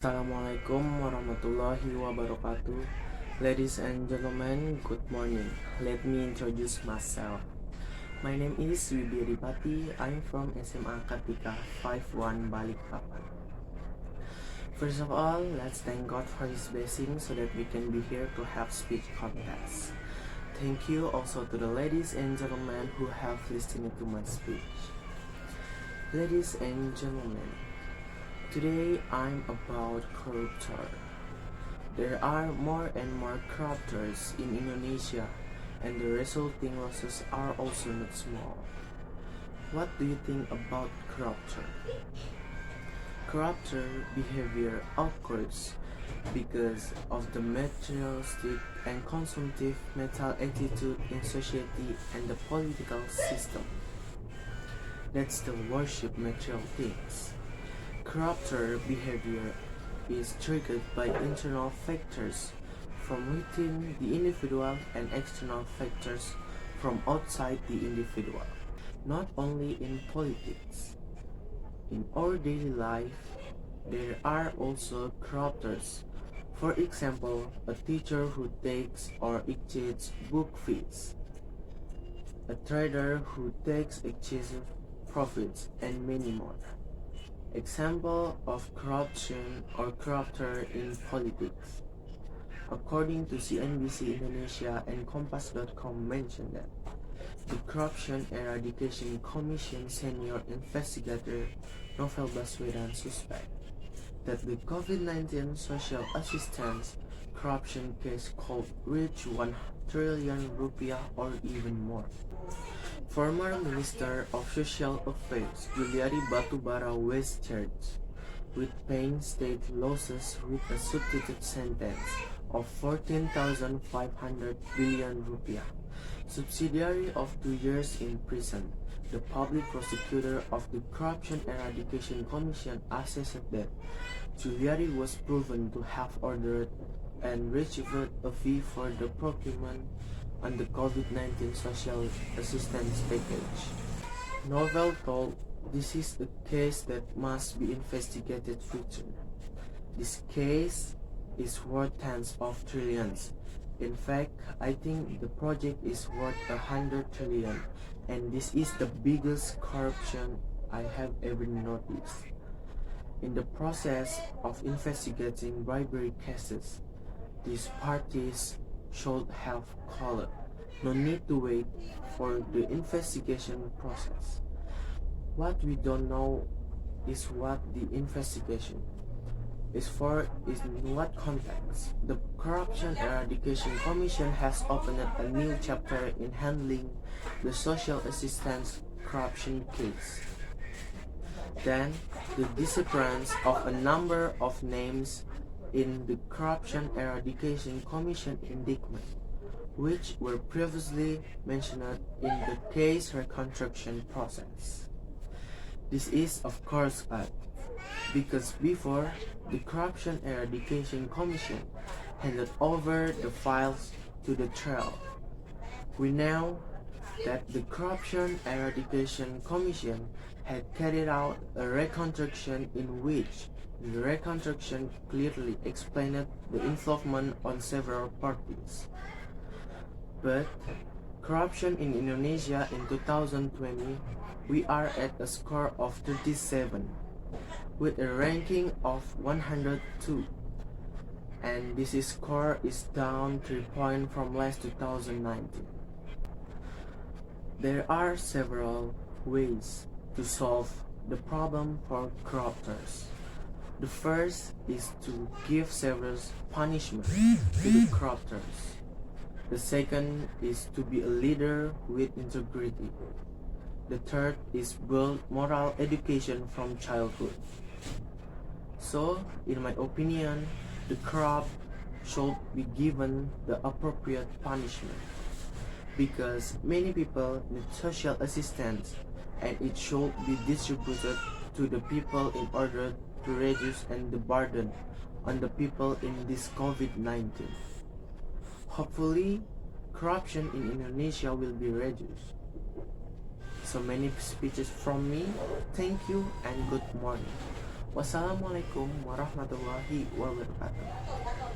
Assalamualaikum warahmatullahi wabarakatuh. Ladies and gentlemen, good morning. Let me introduce myself. My name is Wibi. I'm from SMA Kartika V-1 Balikpapan. First of all, let's thank God for His blessing so that we can be here to have speech contest. Thank you also to the ladies and gentlemen who have listened to my speech. Ladies and gentlemen, today I'm about Corruptor. There are more and more corruptors in Indonesia, and the resulting losses are also not small. What do you think about corruptor? Corruptor behavior occurs because of the materialistic and consumptive mental attitude in society and the political system that still worship material things. Corruptor behavior is triggered by internal factors from within the individual and external factors from outside the individual. Not only in politics, in our daily life, there are also corruptors. For example, a teacher who takes or exceeds book fees, a trader who takes excessive profits, and many more. Example of corruption or corruptor in politics. According to CNBC Indonesia and Kompas.com mentioned that the Corruption Eradication Commission senior investigator Novel Baswedan suspect that the COVID-19 social assistance corruption case could reach 1 trillion rupiah or even more. Former Minister of Social Affairs Juliari Batubara was charged with paying state losses with a substitute sentence of 14,500 billion rupiah, subsidiary of 2 years in prison. The public prosecutor of the Corruption Eradication Commission assessed that Juliari was proven to have ordered and received a fee for the procurement on the COVID-19 social assistance package. Novel told this is a case that must be investigated further. This case is worth tens of trillions. In fact, I think the project is worth 100 trillion, and this is the biggest corruption I have ever noticed. In the process of investigating bribery cases, these parties should have called. No need to wait for the investigation process. What we don't know is what the investigation is for, is in what context. The Corruption Eradication Commission has opened a new chapter in handling the social assistance corruption case. Then, the disappearance of a number of names in the Corruption Eradication Commission indictment, which were previously mentioned in the case reconstruction process. This is of course bad, because before the Corruption Eradication Commission handed over the files to the trial, we know that the Corruption Eradication Commission had carried out a reconstruction in which the reconstruction clearly explained the involvement on several parties. But corruption in Indonesia in 2020, we are at a score of 37 with a ranking of 102, and this score is down 3 points from last 2019. There are several ways to solve the problem for corruptors. The first is to give severe punishment to the corruptors. The second is to be a leader with integrity. The third is build moral education from childhood. So, in my opinion, the corrupt should be given the appropriate punishment, because many people need social assistance and it should be distributed to the people in order to reduce the burden on the people in this COVID-19. Hopefully, corruption in Indonesia will be reduced. So many speeches from me. Thank you and good morning. Wassalamualaikum warahmatullahi wabarakatuh.